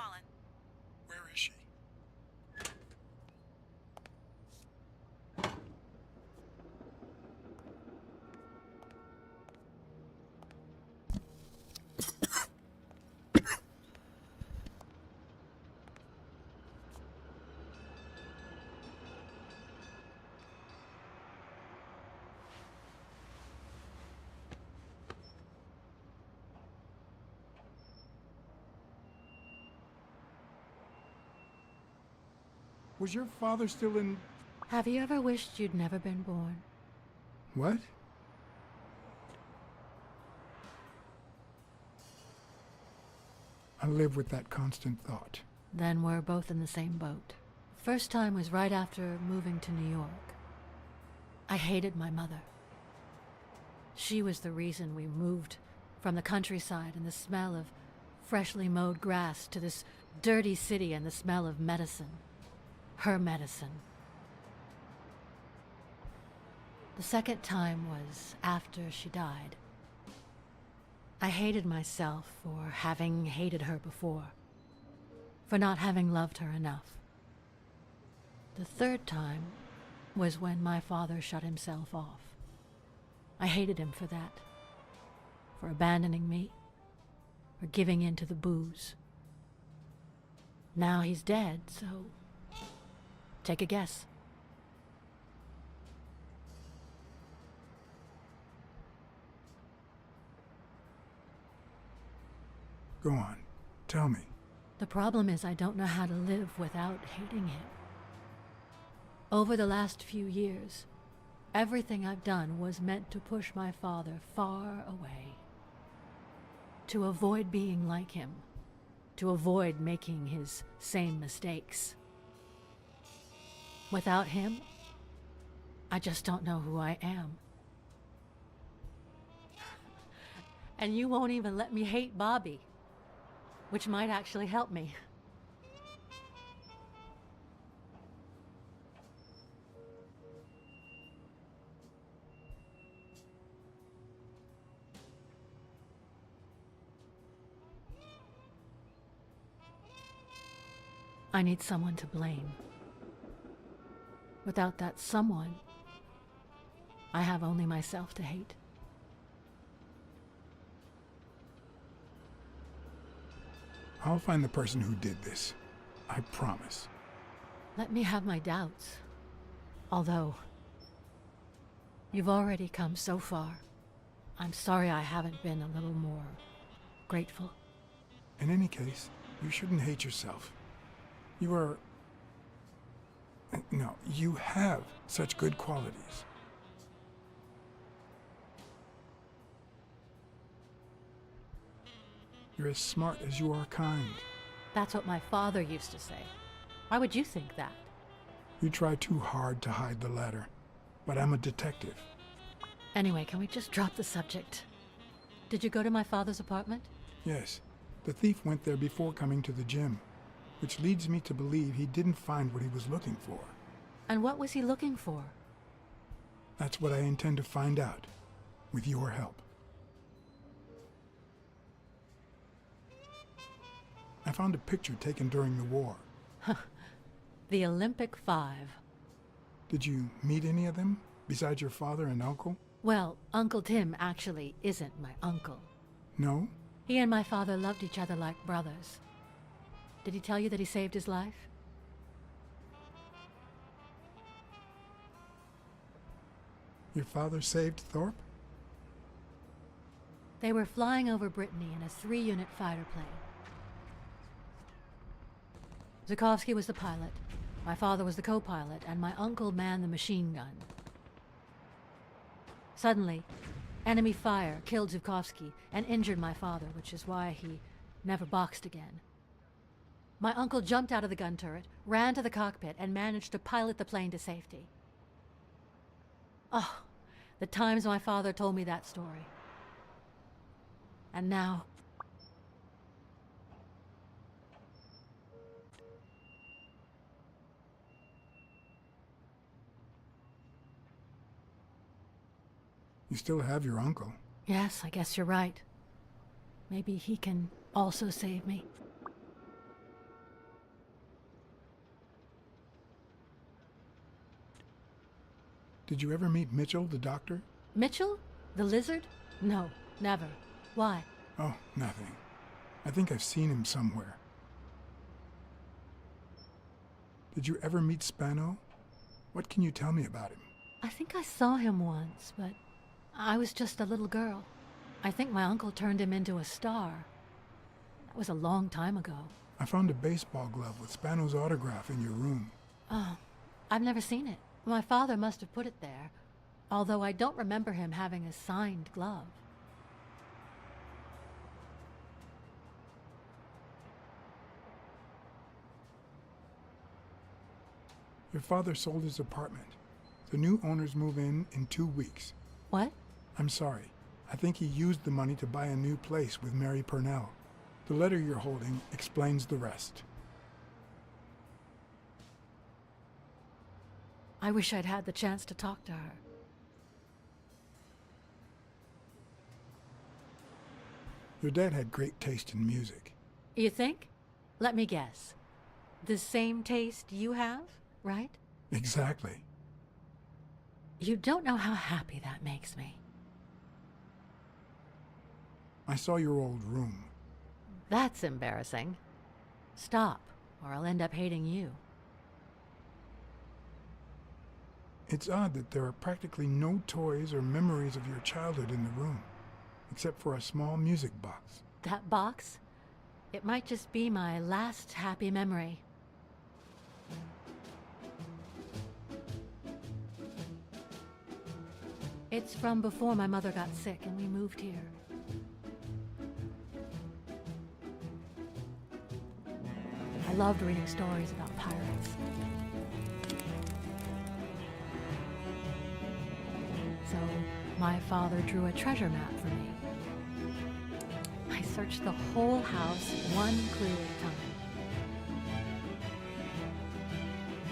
calling. Where is she? Was your father still in... Have you ever wished you'd never been born? What? I live with that constant thought. Then we're both in the same boat. First time was right after moving to New York. I hated my mother. She was the reason we moved from the countryside and the smell of freshly mowed grass to this dirty city and the smell of medicine. Her medicine. The second time was after she died. I hated myself for having hated her before, for not having loved her enough. The third time was when my father shut himself off. I hated him for that, for abandoning me, for giving in to the booze. Now he's dead, so take a guess. Go on. Tell me. The problem is I don't know how to live without hating him. Over the last few years, everything I've done was meant to push my father far away. To avoid being like him. To avoid making his same mistakes. Without him, I just don't know who I am. And you won't even let me hate Bobby, which might actually help me. I need someone to blame. Without that someone, I have only myself to hate. I'll find the person who did this. I promise. Let me have my doubts. Although, you've already come so far. I'm sorry I haven't been a little more grateful. In any case, you shouldn't hate yourself. You are... No, you have such good qualities. You're as smart as you are kind. That's what my father used to say. Why would you think that? You try too hard to hide the latter, but I'm a detective. Anyway, can we just drop the subject? Did you go to my father's apartment? Yes, the thief went there before coming to the gym, which leads me to believe he didn't find what he was looking for. And what was he looking for? That's what I intend to find out, with your help. I found a picture taken during the war. The Olympic Five. Did you meet any of them, besides your father and uncle? Well, Uncle Tim actually isn't my uncle. No? He and my father loved each other like brothers. Did he tell you that he saved his life? Your father saved Thorpe? They were flying over Brittany in a 3-unit fighter plane. Zukovsky was the pilot, my father was the co-pilot, and my uncle manned the machine gun. Suddenly, enemy fire killed Zukovsky and injured my father, which is why he never boxed again. My uncle jumped out of the gun turret, ran to the cockpit, and managed to pilot the plane to safety. Oh, the times my father told me that story. And now... You still have your uncle. Yes, I guess you're right. Maybe he can also save me. Did you ever meet Mitchell, the doctor? Mitchell? The lizard? No, never. Why? Oh, nothing. I think I've seen him somewhere. Did you ever meet Spano? What can you tell me about him? I think I saw him once, but I was just a little girl. I think my uncle turned him into a star. That was a long time ago. I found a baseball glove with Spano's autograph in your room. Oh, I've never seen it. My father must have put it there, although I don't remember him having a signed glove. Your father sold his apartment. The new owners move in 2 weeks. What? I'm sorry. I think he used the money to buy a new place with Mary Purnell. The letter you're holding explains the rest. I wish I'd had the chance to talk to her. Your dad had great taste in music. You think? Let me guess. The same taste you have, right? Exactly. You don't know how happy that makes me. I saw your old room. That's embarrassing. Stop, or I'll end up hating you. It's odd that there are practically no toys or memories of your childhood in the room, except for a small music box. That box? It might just be my last happy memory. It's from before my mother got sick and we moved here. I loved reading stories about pirates. So my father drew a treasure map for me. I searched the whole house, one clue at a time.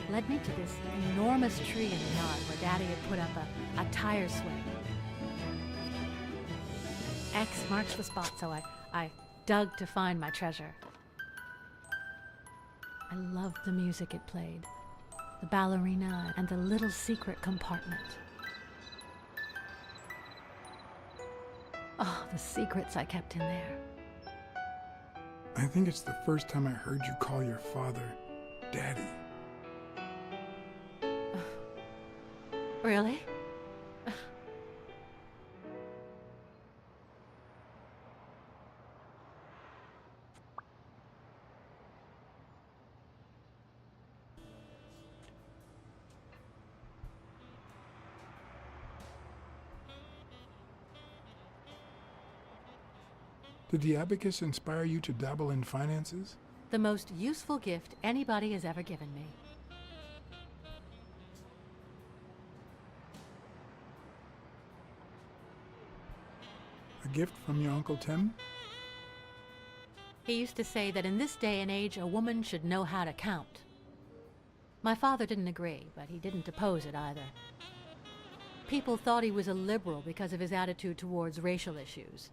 Led me to this enormous tree in the yard where Daddy had put up a tire swing. X marks the spot, so I dug to find my treasure. I loved the music it played, the ballerina, and the little secret compartment. Oh, the secrets I kept in there. I think it's the first time I heard you call your father Daddy. Really? Did the abacus inspire you to dabble in finances? The most useful gift anybody has ever given me. A gift from your Uncle Tim? He used to say that in this day and age, a woman should know how to count. My father didn't agree, but he didn't oppose it either. People thought he was a liberal because of his attitude towards racial issues.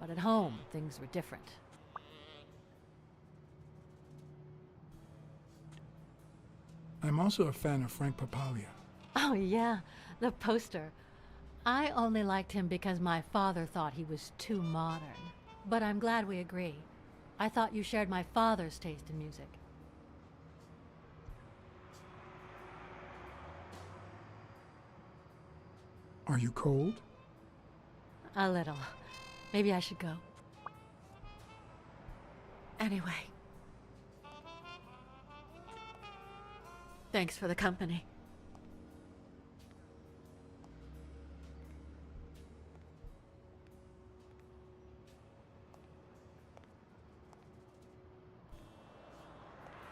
But at home, things were different. I'm also a fan of Frank Papalia. Oh yeah, the poster. I only liked him because my father thought he was too modern. But I'm glad we agree. I thought you shared my father's taste in music. Are you cold? A little. Maybe I should go. Anyway. Thanks for the company.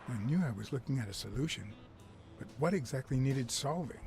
I knew I was looking at a solution, but what exactly needed solving?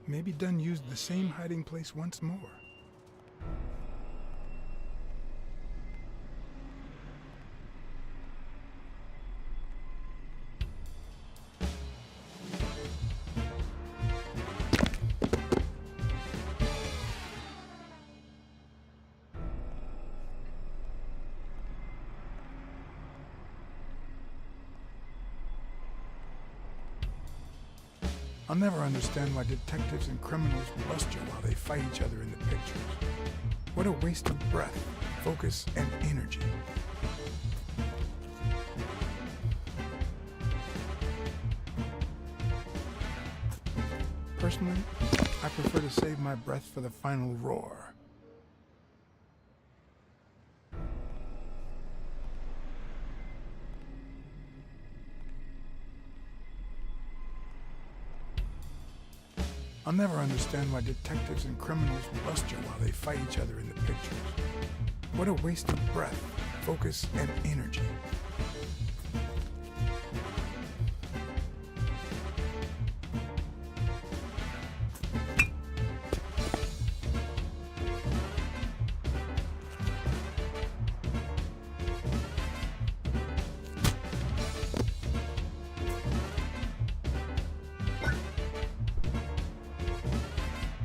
Maybe Dunn used the same hiding place once more. I'll never understand why detectives and criminals bluster while they fight each other in the pictures. What a waste of breath, focus, and energy. Personally, I prefer to save my breath for the final roar. I'll never understand why detectives and criminals bluster while they fight each other in the pictures. What a waste of breath, focus, and energy.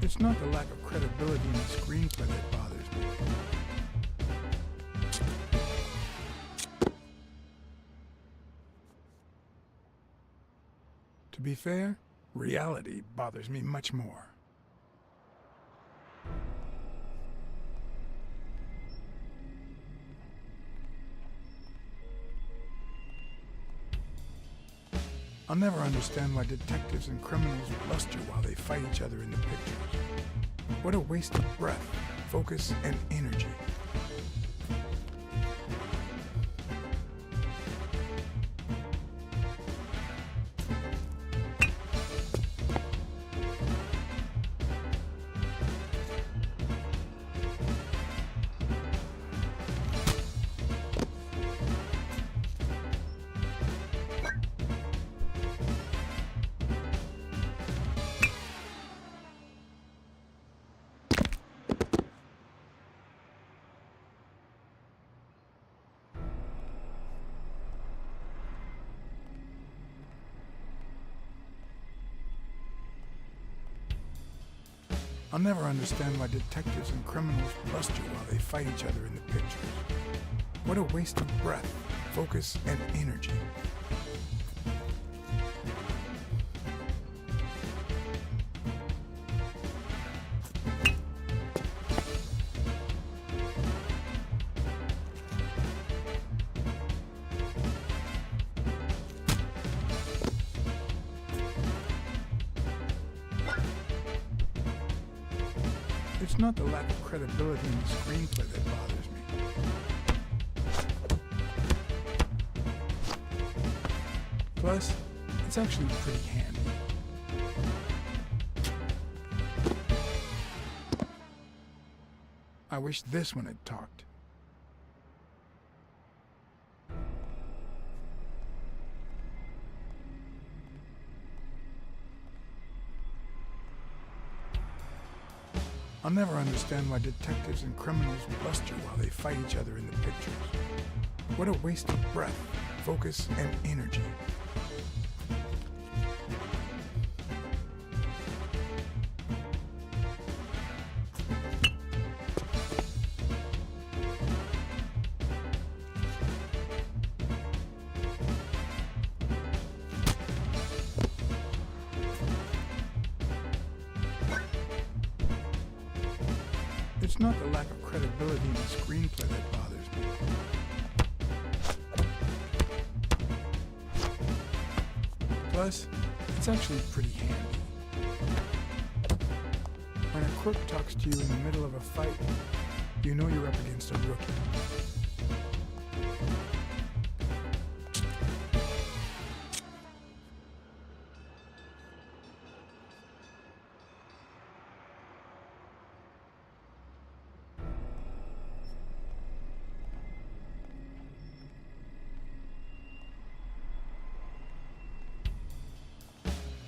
It's not the lack of credibility in the screenplay that bothers me. To be fair, reality bothers me much more. I'll never understand why detectives and criminals bluster while they fight each other in the pictures. What a waste of breath, focus, and energy. I'll never understand why detectives and criminals bluster while they fight each other in the pictures. What a waste of breath, focus, and energy. It's not the lack of credibility in the screenplay that bothers me. Plus, it's actually pretty handy. I wish this one had talked. I'll never understand why detectives and criminals bluster while they fight each other in the pictures. What a waste of breath, focus, and energy. It's not the lack of credibility in the screenplay that bothers me. Plus, it's actually pretty handy. When a crook talks to you in the middle of a fight, you know you're up against a rookie.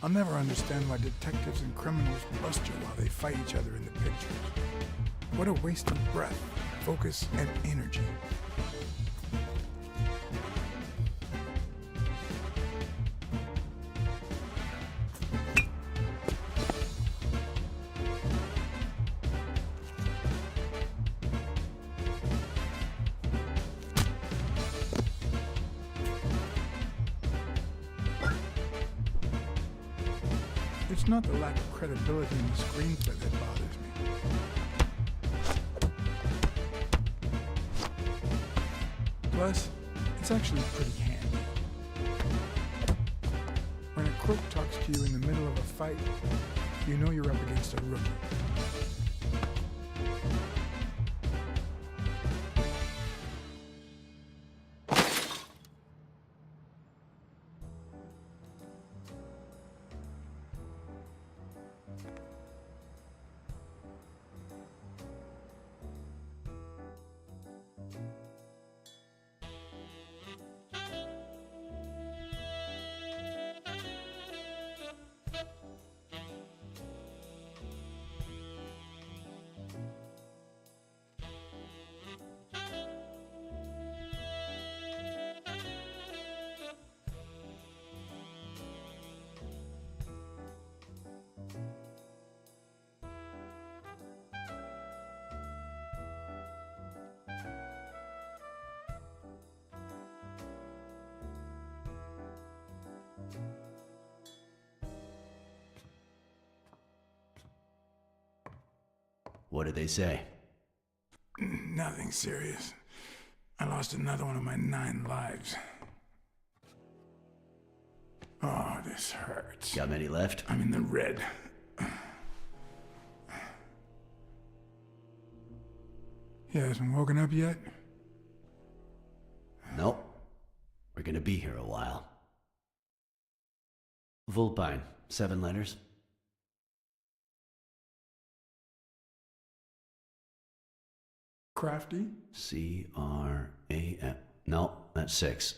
I'll never understand why detectives and criminals bust you while they fight each other in the pictures. What a waste of breath, focus, and energy. It's not the lack of credibility in the screenplay that bothers me. Plus, it's actually pretty handy. When a crook talks to you in the middle of a fight, you know you're up against a rookie. What did they say? Nothing serious. I lost another one of my 9 lives. Oh, this hurts. Got many left? I'm in the red. You hasn't woken up yet? Nope. We're gonna be here a while. Vulpine, 7 letters. Crafty? C-R-A-F. No, that's 6.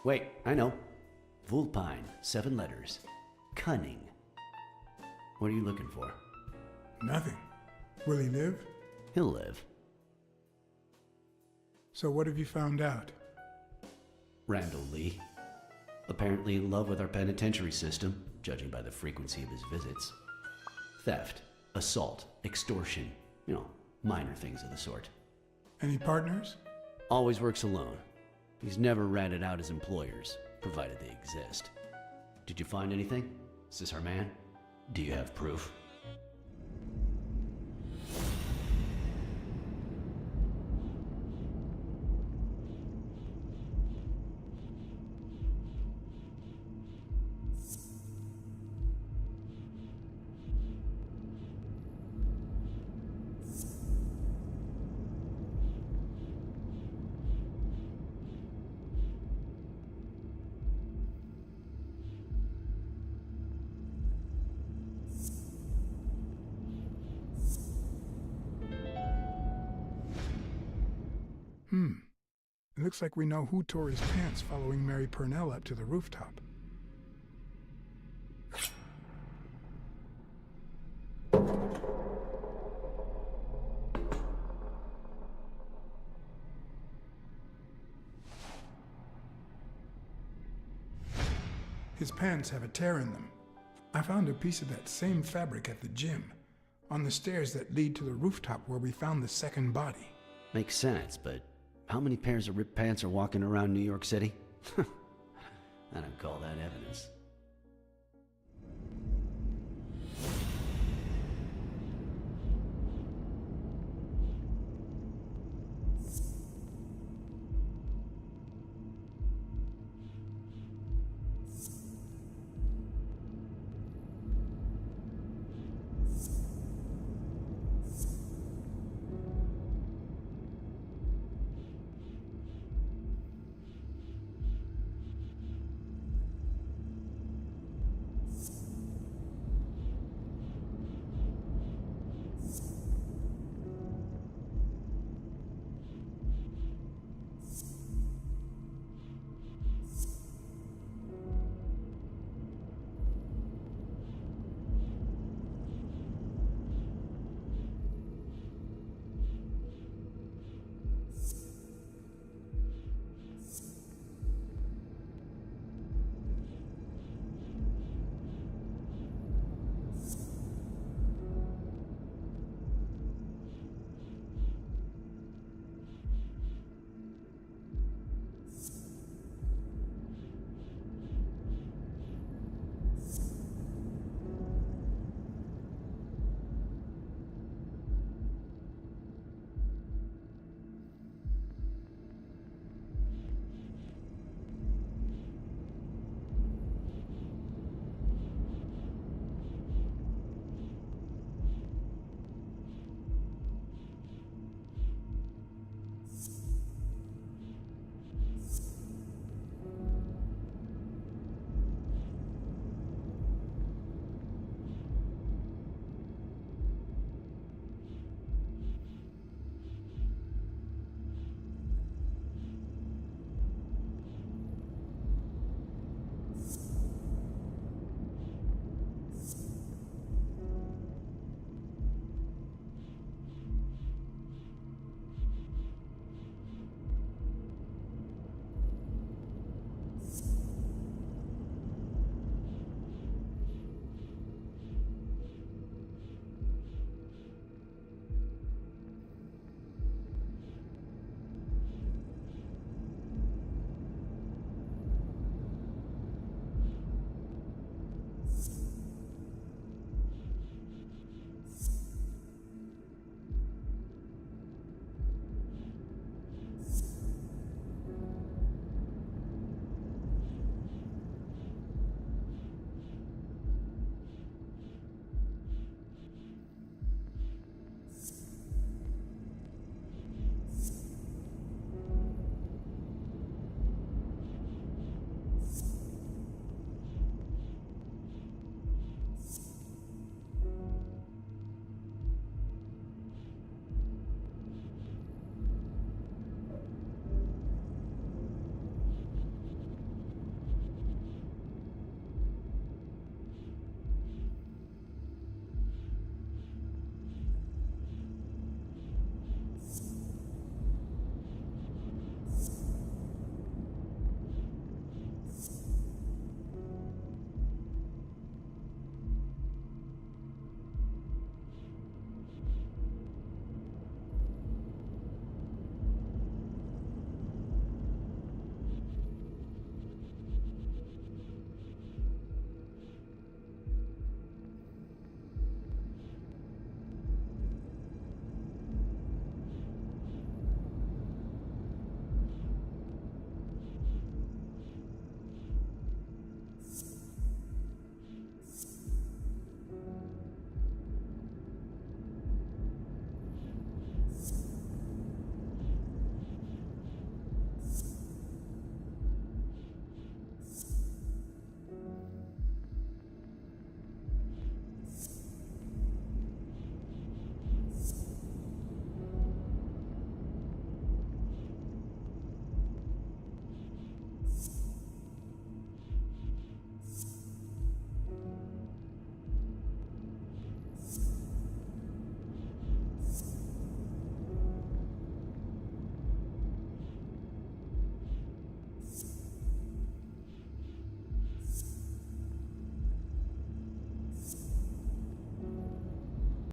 Wait, I know. Vulpine, 7 letters. Cunning. What are you looking for? Nothing. Will he live? He'll live. So what have you found out? Randall Lee. Apparently in love with our penitentiary system, judging by the frequency of his visits. Theft, assault, extortion. You know, minor things of the sort. Any partners? Always works alone. He's never ratted out his employers, provided they exist. Did you find anything? Is this our man? Do you have proof? It looks like we know who tore his pants following Mary Purnell up to the rooftop. His pants have a tear in them. I found a piece of that same fabric at the gym, on the stairs that lead to the rooftop where we found the second body. Makes sense, but how many pairs of ripped pants are walking around New York City? I don't call that evidence.